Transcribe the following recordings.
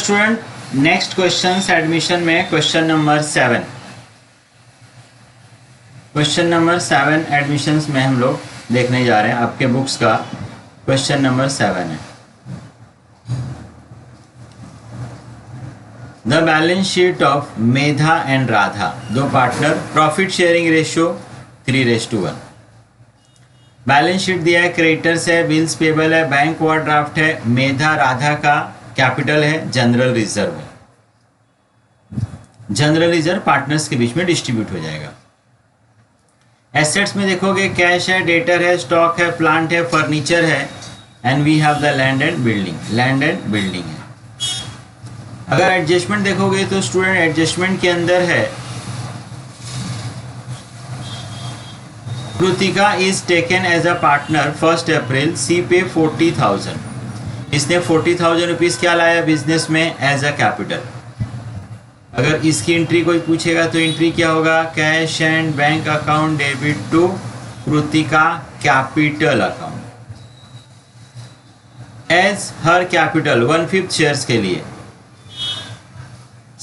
Student, next question admission में question number 7 admissions में हम लोग देखने जा रहे हैं। आपके बुक्स का क्वेश्चन नंबर 7 है। The balance sheet of Medha and Radha, दो partner, profit sharing ratio 3:1। Balance sheet दिया है, क्रेडिटर्स है, बिल्स पेबल है, बैंक ओवरड्राफ्ट है, मेधा राधा का कैपिटल है, जनरल रिजर्व है। जनरल रिजर्व पार्टनर्स के बीच में डिस्ट्रीब्यूट हो जाएगा। एसेट्स में देखोगे कैश है, डेटर है, स्टॉक है, प्लांट है, फर्नीचर है, and we have the land and building है। अगर एडजस्टमेंट देखोगे तो स्टूडेंट एडजस्टमेंट के अंदर है Kritika is taken as a partner 1 April, she pay 40,000। इसने 40,000 रुपीज क्या लाया बिजनेस में एज अ कैपिटल। अगर इसकी एंट्री कोई पूछेगा तो एंट्री क्या होगा, cash and bank account debit to Kritika capital account as her capital 1/5 shares के लिए,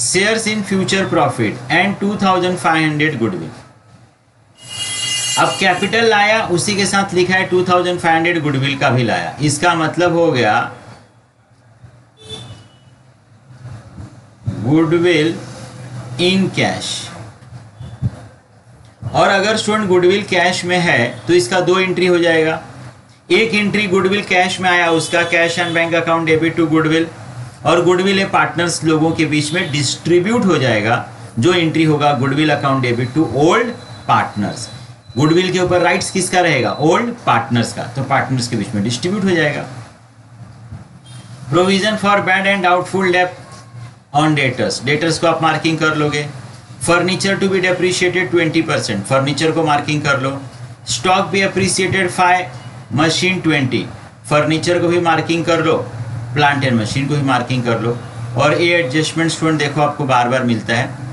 shares in future profit and 2,500 goodwill. अब कैपिटल लाया, उसी के साथ लिखा है 2,500 गुडविल का भी लाया। इसका मतलब हो गया गुडविल इन कैश। और अगर स्टूडेंट गुडविल कैश में है तो इसका 2 एंट्री हो जाएगा। एक एंट्री गुडविल कैश में आया, उसका cash and bank account debit to goodwill, और गुडविल है पार्टनर्स लोगों के बीच में डिस्ट्रीब्यूट हो जाएगा। जो एंट्री होगा goodwill account debit to old partners. Goodwill के ऊपर राइट्स किसका रहेगा, ओल्ड पार्टनर्स का, तो पार्टनर्स के बीच में डिस्ट्रीब्यूट हो जाएगा। Provision for bad and doubtful debt on debtors, debtors को आप मार्किंग कर लोगे। Furniture to be depreciated 20%, furniture को मार्किंग कर लो। Stock be appreciated 5, machine 20, furniture को भी मार्किंग कर लो, प्लांट एंड मशीन को भी मार्किंग कर लो। और ये एडजस्टमेंट स्टूडेंट देखो आपको बार बार मिलता है।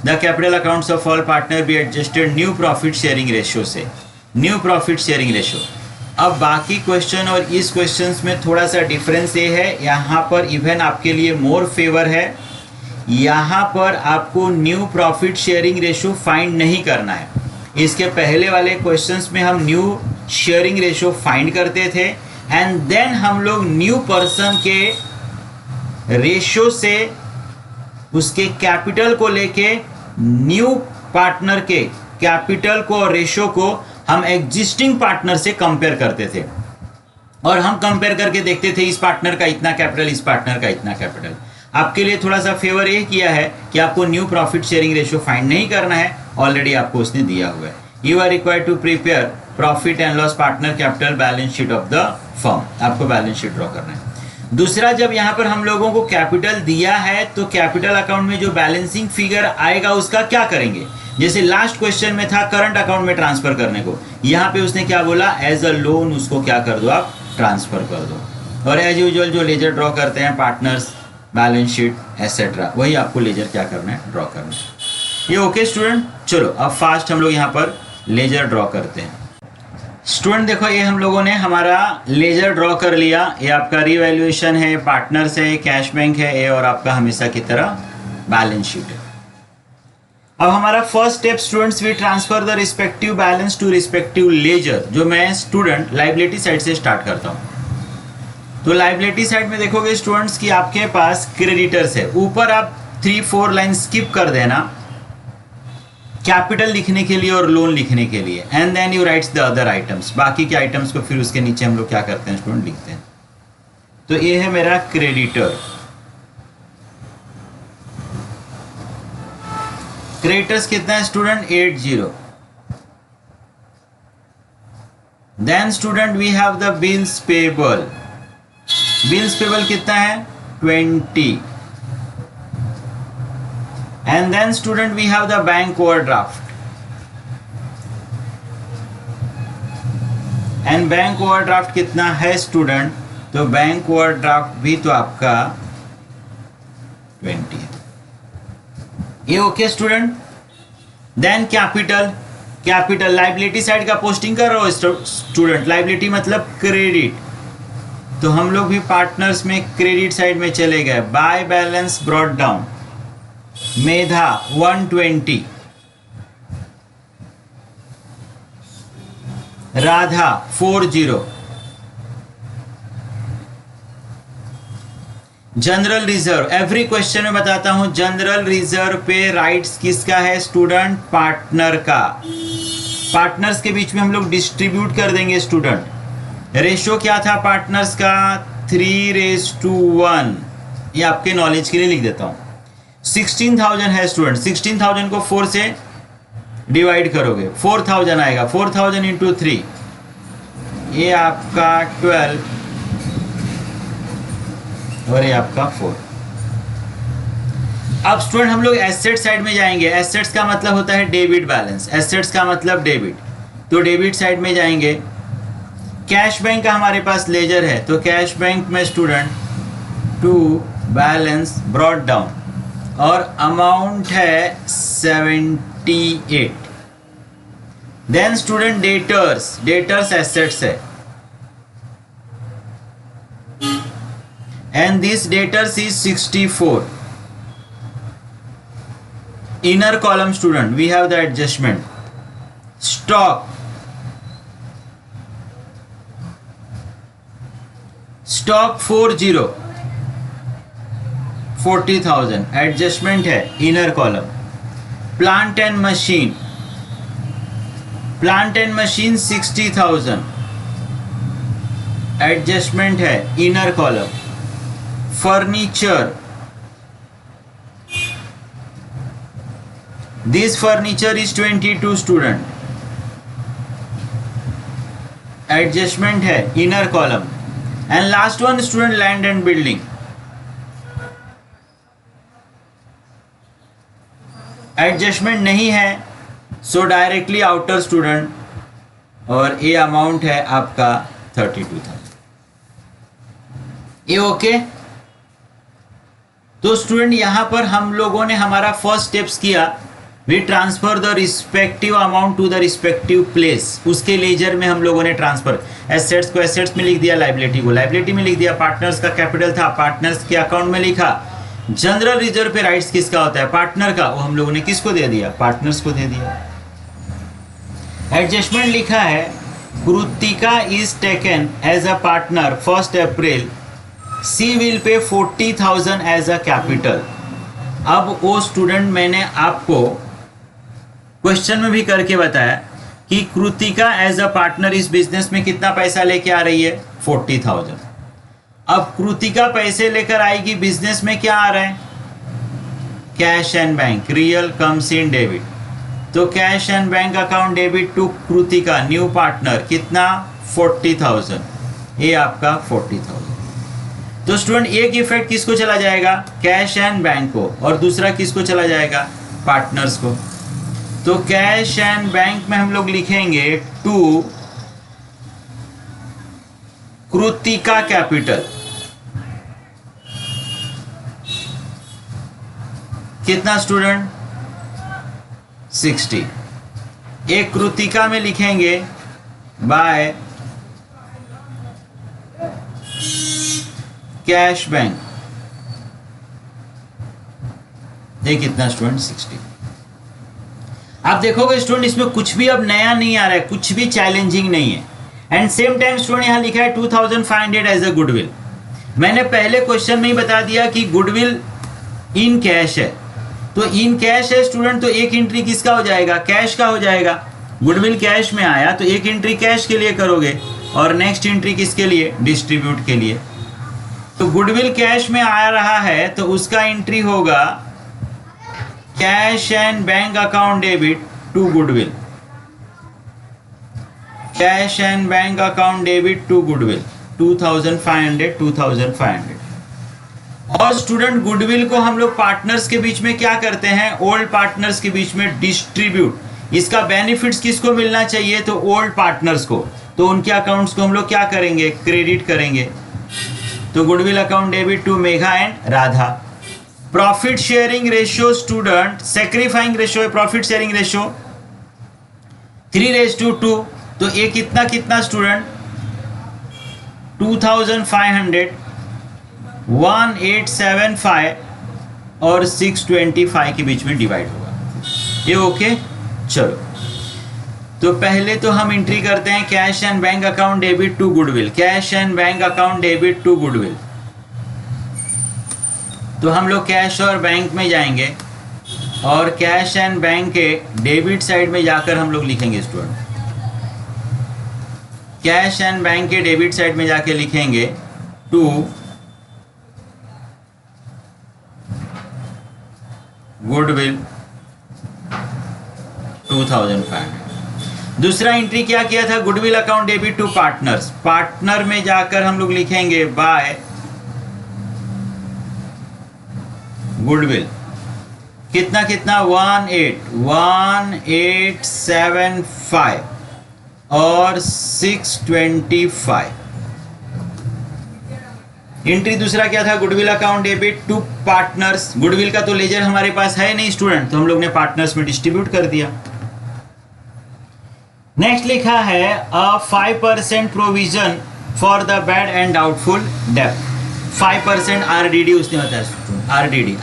The capital accounts of all partner be adjusted new profit sharing ratio से, न्यू प्रॉफिट शेयरिंग रेशियो। अब बाकी क्वेश्चन और इस क्वेश्चन में थोड़ा सा डिफरेंस ये है, यहाँ पर इवन आपके लिए मोर फेवर है, यहाँ पर आपको new profit sharing ratio find नहीं करना है। इसके पहले वाले क्वेश्चंस में हम न्यू शेयरिंग रेशियो फाइंड करते थे एंड देन हम लोग न्यू पर्सन के रेशियो से उसके कैपिटल को लेके न्यू पार्टनर के कैपिटल को और रेशियो को हम एग्जिस्टिंग पार्टनर से कंपेयर करते थे, और हम कंपेयर करके देखते थे इस पार्टनर का इतना कैपिटल, इस पार्टनर का इतना कैपिटल। आपके लिए थोड़ा सा फेवर ये किया है कि आपको new profit sharing ratio find नहीं करना है, ऑलरेडी आपको उसने दिया हुआ है। You are required to prepare profit and loss partner capital balance sheet of the firm, आपको बैलेंस शीट ड्रॉ करना है। दूसरा, जब यहाँ पर हम लोगों को कैपिटल दिया है तो कैपिटल अकाउंट में जो बैलेंसिंग फिगर आएगा उसका क्या करेंगे। जैसे लास्ट क्वेश्चन में था करंट अकाउंट में ट्रांसफर करने को, यहाँ पे उसने क्या बोला, एज अ लोन उसको क्या कर दो, आप ट्रांसफर कर दो। और एज यूजुअल जो लेजर ड्रॉ करते हैं पार्टनर्स, बैलेंस शीट एसेट्रा, वही आपको लेजर क्या करना है, ड्रॉ करना है। ये ओके स्टूडेंट। चलो अब फास्ट हम लोग यहाँ पर लेजर ड्रॉ करते हैं। स्टूडेंट देखो ये हम लोगों ने हमारा लेजर ड्रॉ कर लिया। ये आपका रीवैल्यूएशन है, पार्टनर्स है, कैश बैंक है, ये और आपका हमेशा की तरह बैलेंस शीट है। अब हमारा first step students, we transfer the respective balance to respective ledger. जो मैं स्टूडेंट लाइबिलिटी साइड से स्टार्ट करता हूँ, तो लाइबिलिटी साइड में देखोगे स्टूडेंट्स कि आपके पास क्रेडिटर्स है। ऊपर आप 3-4 लाइन स्किप कर देना कैपिटल लिखने के लिए और लोन लिखने के लिए, and then you writes the other items. बाकी के आइटम्स को फिर उसके नीचे हम लोग क्या करते हैं स्टूडेंट, लिखते हैं। तो ये है मेरा क्रेडिटर। क्रेडिटर्स कितना है student, 80। Then student we have the bills payable. Bills payable कितना है, 20। And then student we have the bank overdraft, and bank overdraft कितना है स्टूडेंट, तो बैंक ओवरड्राफ्ट भी तो आपका 20 है। ये okay student. Then capital, capital liability side का पोस्टिंग कर रहा हो स्टूडेंट। लाइबिलिटी मतलब क्रेडिट, तो हम लोग भी पार्टनर्स में क्रेडिट साइड में चले गए। By balance brought down, Medha 120, Radha 40। General reserve, every question में बताता हूं, जनरल रिजर्व पे राइट्स किसका है स्टूडेंट? पार्टनर का। पार्टनर्स के बीच में हम लोग डिस्ट्रीब्यूट कर देंगे स्टूडेंट। रेशो क्या था पार्टनर्स का? 3:1। ये आपके नॉलेज के लिए लिख देता हूं। 16,000 है स्टूडेंट, 16,000 को 4 से डिवाइड करोगे, 4,000 आएगा। 4,000 इंटू 3, ये आपका 12 और ये आपका 4। अब स्टूडेंट हम लोग एसेट साइड में जाएंगे। एसेट्स का मतलब होता है डेबिट बैलेंस, एसेट्स का मतलब डेबिट, तो डेबिट साइड में जाएंगे। कैश बैंक का हमारे पास लेजर है, तो कैश बैंक में student to balance brought down और अमाउंट है 78। Then student debtors, debtors assets है, and this debtors is 64. Inner column student, we have the adjustment. Stock, stock 40,000 adjustment है inner column. Plant and machine, plant and machine 60,000 adjustment है inner column. Furniture, this furniture is 22 student, adjustment है inner column. And last one student land and building, adjustment नहीं है, so directly outer student, और ये amount है आपका 32,000। ये okay? तो स्टूडेंट यहां पर हम लोगों ने हमारा फर्स्ट स्टेप्स किया, we transfer the respective amount to the respective place. उसके लेजर में हम लोगों ने ट्रांसफर, एसेट्स को एसेट्स में लिख दिया, लाइबिलिटी को लाइबिलिटी में लिख दिया, पार्टनर्स का कैपिटल था पार्टनर्स के अकाउंट में लिखा। जनरल रिजर्व पे राइट्स किसका होता है? पार्टनर का, वो हम लोगों ने किसको दे दिया? पार्टनर्स को दे दिया। एडजस्टमेंट लिखा है, Kritika is taken as a partner 1 April, she will pay 40,000 as a capital. अब वो स्टूडेंट मैंने आपको क्वेश्चन में भी करके बताया कि कृतिका एज अ पार्टनर इस बिजनेस में कितना पैसा लेके आ रही है? 40,000। अब कृतिका पैसे लेकर आएगी, बिजनेस में क्या आ रहा है? Cash and bank, real comes in debit, तो cash and bank account debit to Kritika new partner कितना? 40,000, ये आपका 40,000। तो स्टूडेंट एक इफेक्ट किसको चला जाएगा? कैश एंड बैंक को, और दूसरा किसको चला जाएगा? पार्टनर्स को। तो कैश एंड बैंक में हम लोग लिखेंगे टू कृतिका कैपिटल, कितना स्टूडेंट? 60। एक कृतिका में लिखेंगे बाय कैश बैंक, ये कितना स्टूडेंट? 60। आप देखोगे स्टूडेंट इसमें कुछ भी अब नया नहीं आ रहा है, कुछ भी चैलेंजिंग नहीं है। एंड सेम टाइम स्टूडेंट यहां लिखा है 2,500 एज अ गुडविल। मैंने पहले क्वेश्चन में ही बता दिया कि गुडविल इन कैश है, तो इन कैश है स्टूडेंट, तो एक एंट्री किसका हो जाएगा? कैश का हो जाएगा। गुडविल कैश में आया तो एक एंट्री कैश के लिए करोगे और नेक्स्ट एंट्री किसके लिए? डिस्ट्रीब्यूट के लिए। तो गुडविल कैश में आ रहा है तो उसका एंट्री होगा cash and bank account debit to goodwill, cash and bank account debit to goodwill 2,500 2,500। और स्टूडेंट गुडविल को हम लोग पार्टनर्स के बीच में क्या करते हैं? ओल्ड पार्टनर्स के बीच में डिस्ट्रीब्यूट। इसका बेनिफिट्स किसको मिलना चाहिए? तो ओल्ड पार्टनर्स को, तो उनके अकाउंट्स को हम लोग क्या करेंगे? क्रेडिट करेंगे। तो goodwill account debit to Megha and Radha. Profit sharing ratio student, sacrificing ratio है प्रॉफिट शेयरिंग रेशियो 3:2, तो ये कितना कितना स्टूडेंट? 2500, 1875 और 625 के बीच में डिवाइड होगा। ये ओके। चलो तो पहले तो हम एंट्री करते हैं cash and bank account debit to goodwill. Cash and bank account debit to goodwill, तो हम लोग कैश और बैंक में जाएंगे और कैश एंड बैंक के डेबिट साइड में जाकर हम लोग लिखेंगे स्टूडेंट, कैश एंड बैंक के डेबिट साइड में जाके लिखेंगे टू गुडविल 2500। दूसरा एंट्री क्या किया था, goodwill account debit to partners. Partner में जाकर हम लोग लिखेंगे बाय गुडविल, कितना कितना 1875 और 625। एंट्री दूसरा क्या था, goodwill account debit to partners. Goodwill का तो लेजर हमारे पास है नहीं स्टूडेंट, तो हम लोग ने पार्टनर्स में डिस्ट्रीब्यूट कर दिया। नेक्स्ट लिखा है अ 5% provision for the bad and doubtful डेब्ट। 5% आरडीडी उसने बताया।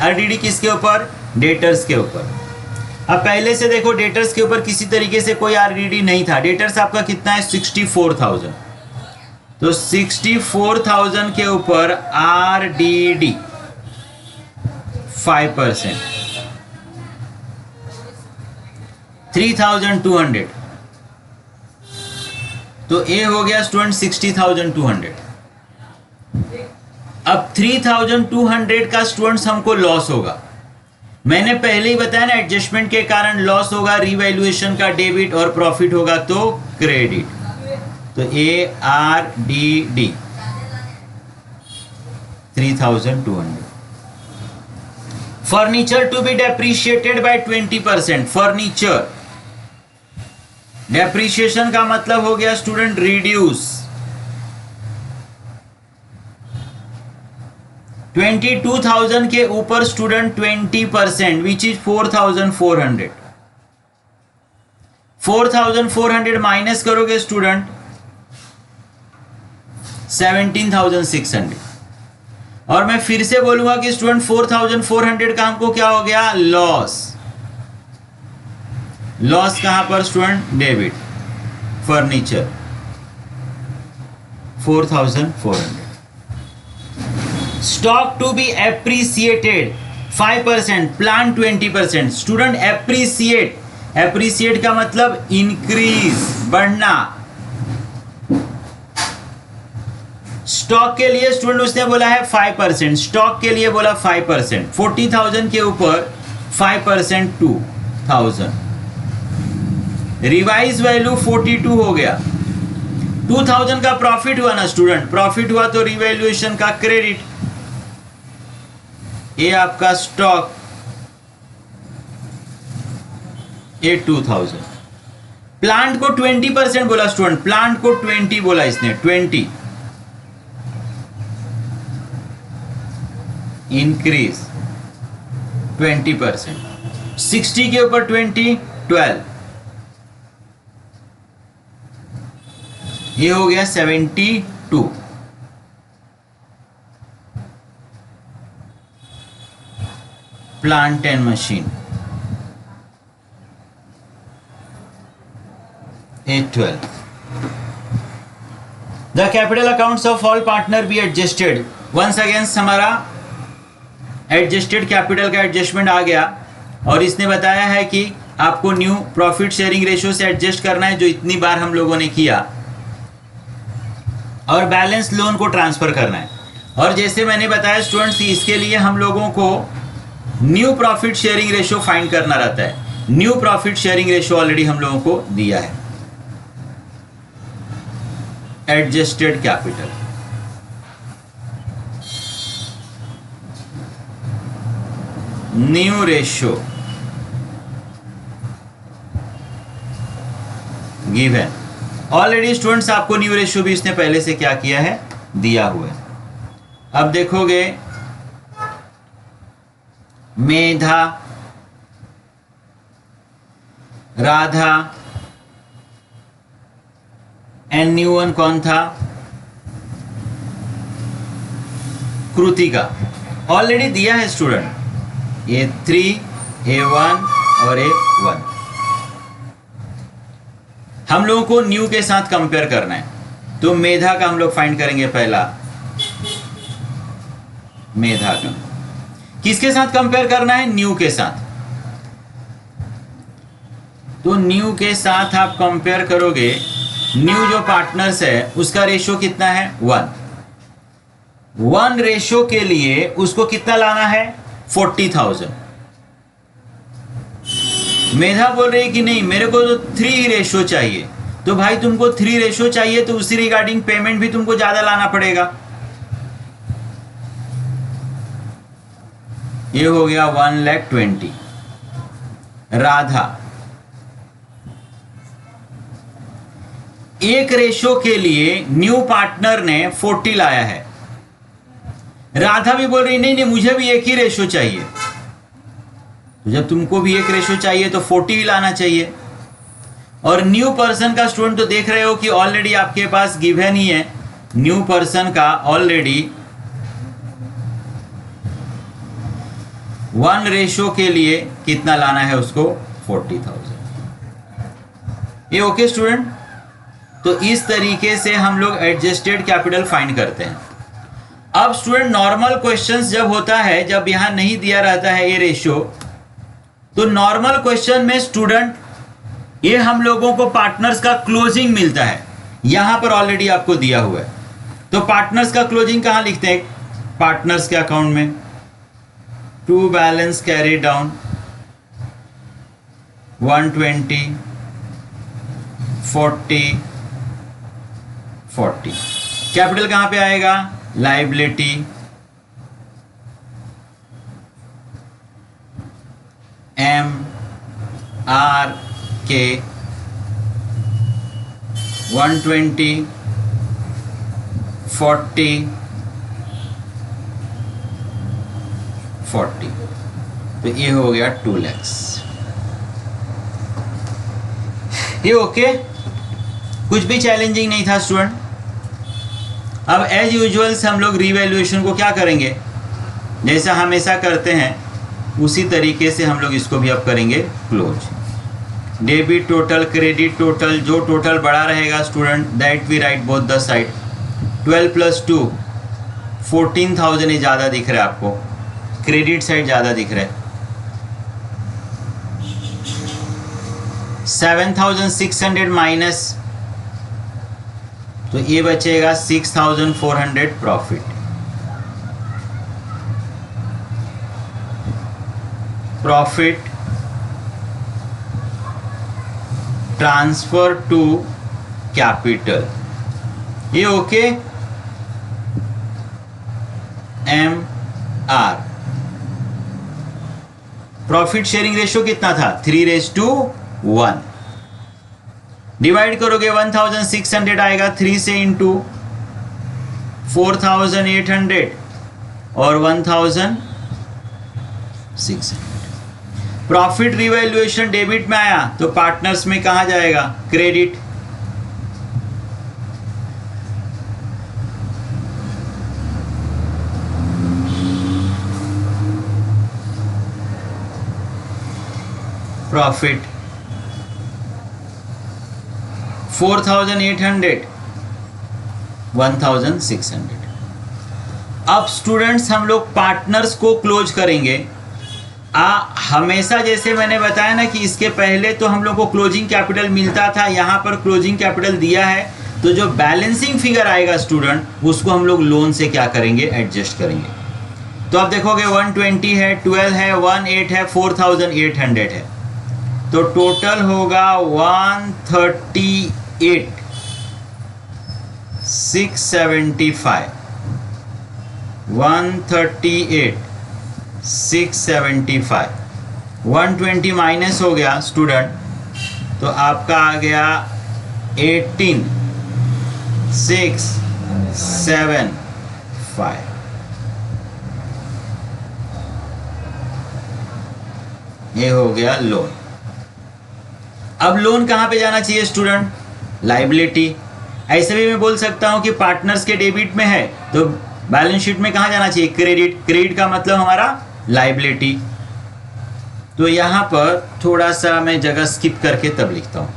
आरडीडी किसके ऊपर, डेटर्स के ऊपर। अब पहले से देखो डेटर्स के ऊपर किसी तरीके से कोई आरडीडी नहीं था। डेटर्स आपका कितना है 64,000, तो 64,000 के ऊपर आरडीडी 5%, 3,200, तो ए हो गया स्टूडेंट 60,200। अब 3,200 का स्टूडेंट्स हमको लॉस होगा। मैंने पहले ही बताया ना, एडजस्टमेंट के कारण लॉस होगा, रिवैल्यूएशन का डेबिट और प्रॉफिट होगा तो क्रेडिट। तो A R D D 3,200। Furniture to be depreciated by 20%। Furniture depreciation का मतलब हो गया स्टूडेंट रिड्यूस। 22,000 के ऊपर स्टूडेंट 20%, विच इज 4,400। 4,400 माइनस करोगे स्टूडेंट 17,600। और मैं फिर से बोलूंगा कि स्टूडेंट 4,400 का हमको क्या हो गया, लॉस। लॉस कहां पर student, debit. Furniture 4,400। Stock to be appreciated 5%, plant 20%। Student appreciate, appreciate का मतलब इंक्रीज, बढ़ना। स्टॉक के लिए स्टूडेंट उसने बोला है 5%, स्टॉक के लिए बोला 5%। 40,000 के ऊपर 5% 2,000। रिवाइज वैल्यू 42 हो गया। 2,000 का प्रॉफिट हुआ ना स्टूडेंट, प्रॉफिट हुआ तो रिवैल्यूएशन का क्रेडिट। ये आपका स्टॉक ये 2,000। प्लांट को 20% बोला स्टूडेंट, प्लांट को 20 बोला इसने, 20 इंक्रीज 20%। 60 के ऊपर 20 12, ये हो गया 72। Plant and machine 812। The capital accounts of all partner be adjusted. Once against हमारा एडजस्टेड कैपिटल का एडजस्टमेंट आ गया और इसने बताया है कि आपको न्यू प्रॉफिट शेयरिंग रेशियो से एडजस्ट करना है, जो इतनी बार हम लोगों ने किया, और बैलेंस लोन को ट्रांसफर करना है। और जैसे मैंने बताया स्टूडेंट्स, इसके लिए हम लोगों को new profit sharing ratio find करना रहता है। New profit sharing ratio already हम लोगों को दिया है। Adjusted capital, new ratio given. Already students आपको न्यू रेशियो भी इसने पहले से क्या किया है, दिया हुआ है। अब देखोगे मेधा, राधा एंड न्यू वन कौन था, कृतिका ऑलरेडी दिया है स्टूडेंट, A3 A1 और A1। हम लोगों को न्यू के साथ कंपेयर करना है, तो मेधा का हम लोग फाइंड करेंगे। पहला मेधा का किसके साथ कंपेयर करना है? न्यू के साथ। तो न्यू के साथ आप कंपेयर करोगे, न्यू जो पार्टनर्स है उसका रेशियो कितना है? 1 रेशियो के लिए उसको कितना लाना है? 40,000। मेधा बोल रही है कि नहीं मेरे को तो 3 रेशियो चाहिए। तो भाई तुमको 3 रेशियो चाहिए तो उसी रिगार्डिंग पेमेंट भी तुमको ज्यादा लाना पड़ेगा। ये हो गया 1,20,000। राधा 1 रेशियो के लिए न्यू पार्टनर ने 40 लाया है। राधा भी बोल रही नहीं मुझे भी 1 ही रेशियो चाहिए। तो जब तुमको भी 1 रेशियो चाहिए तो 40 ही लाना चाहिए। और न्यू पर्सन का स्टूडेंट तो देख रहे हो कि ऑलरेडी आपके पास गिवन ही है, न्यू पर्सन का ऑलरेडी 1 रेशियो के लिए कितना लाना है उसको? 40,000। ये ओके स्टूडेंट? तो इस तरीके से हम लोग एडजस्टेड कैपिटल फाइंड करते हैं। अब स्टूडेंट नॉर्मल क्वेश्चंस जब होता है, जब यहां नहीं दिया रहता है ये रेशियो, तो नॉर्मल क्वेश्चन में स्टूडेंट ये हम लोगों को पार्टनर्स का क्लोजिंग मिलता है। यहां पर ऑलरेडी आपको दिया हुआ है। तो पार्टनर्स का क्लोजिंग कहां लिखते हैं? पार्टनर्स के अकाउंट में to balance carry down 120 40 40। Capital कहां पे आएगा? Liability MRK 120 40 40। तो ये हो गया 2 लाख। ये ओके, कुछ भी चैलेंजिंग नहीं था स्टूडेंट। अब एज यूजुअल से हम लोग रीवैल्यूएशन को क्या करेंगे? जैसा हमेशा करते हैं उसी तरीके से हम लोग इसको भी अब करेंगे close. Debit total, credit total, जो टोटल बड़ा रहेगा student that we write both the side. 12 + 2 14,000 ये ज़्यादा दिख रहा है आपको, क्रेडिट साइड ज़्यादा दिख रहा है। 7,600 माइनस, तो ये बचेगा 6,400 profit. Profit transfer to capital, ये okay. MR profit sharing ratio कितना था? 3:1। डिवाइड करोगे 1,600 आएगा 3 से इंटू 4,800 और 1,600। प्रॉफिट रिवैल्यूएशन डेबिट में आया तो पार्टनर्स में कहा जाएगा? क्रेडिट। प्रॉफिट 4,800 1,600। अब स्टूडेंट्स हम लोग पार्टनर्स को क्लोज करेंगे। हमेशा जैसे मैंने बताया ना कि इसके पहले तो हम लोग को क्लोजिंग कैपिटल मिलता था, यहाँ पर क्लोजिंग कैपिटल दिया है तो जो बैलेंसिंग फिगर आएगा स्टूडेंट उसको हम लोग लोन से क्या करेंगे? एडजस्ट करेंगे। तो आप देखोगे 120 है, 12 है, 18 है, 4,800 है, तो टोटल होगा 138 675 138 675। 120 माइनस हो गया स्टूडेंट तो आपका आ गया 18 675। ये हो गया लोन। अब लोन कहाँ पे जाना चाहिए स्टूडेंट? लाइबिलिटी। ऐसे भी मैं बोल सकता हूँ कि पार्टनर्स के डेबिट में है तो बैलेंस शीट में कहाँ जाना चाहिए? क्रेडिट। क्रेडिट का मतलब हमारा लाइबिलिटी। तो यहाँ पर थोड़ा सा मैं जगह स्किप करके तब लिखता हूँ।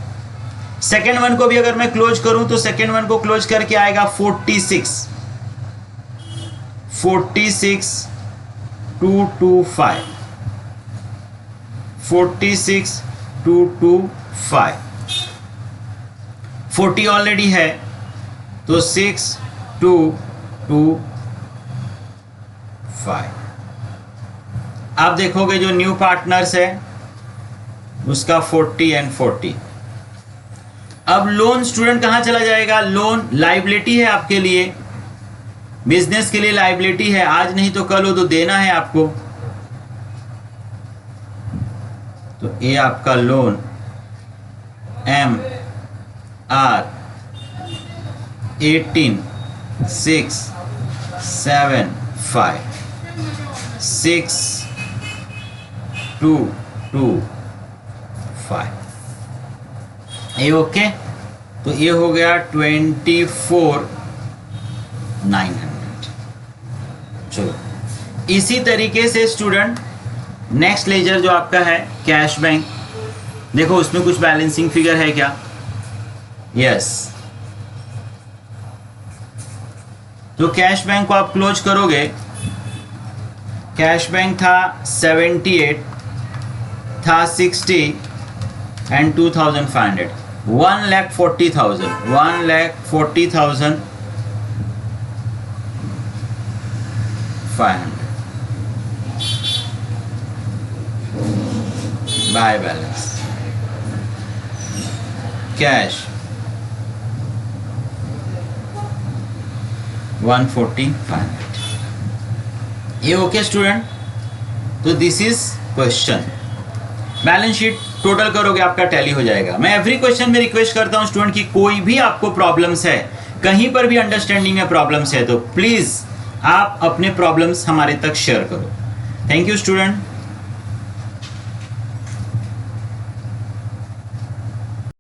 सेकेंड वन को भी अगर मैं क्लोज करूं तो सेकेंड वन को क्लोज करके आएगा 46 225 46 225 40 ऑलरेडी है तो 6 2 2 5। आप देखोगे जो न्यू पार्टनर्स है उसका 40 एंड 40। अब लोन स्टूडेंट कहां चला जाएगा? लोन लाइबिलिटी है आपके लिए, बिजनेस के लिए लाइबिलिटी है, आज नहीं तो कल हो तो देना है आपको। तो ये आपका लोन MR 18 6 7 5 6 2 2 5। ये ओके। तो ये हो गया 24,900। चलो इसी तरीके से स्टूडेंट नेक्स्ट लेजर जो आपका है कैश बैंक, देखो उसमें कुछ बैलेंसिंग फिगर है क्या? यस। तो कैश बैंक को आप क्लोज करोगे, कैश बैंक था 78 था 60 एंड 2,500 1,40,000 1,40,500 बाय बैलेंस कैश 1,40,500। ये ओके स्टूडेंट। तो this is question. Balance sheet total करोगे आपका टैली हो जाएगा। मैं एवरी क्वेश्चन में रिक्वेस्ट करता हूं स्टूडेंट की कोई भी आपको प्रॉब्लम्स है, कहीं पर भी अंडरस्टैंडिंग में प्रॉब्लम्स है तो प्लीज आप अपने प्रॉब्लम्स हमारे तक शेयर करो। Thank you student.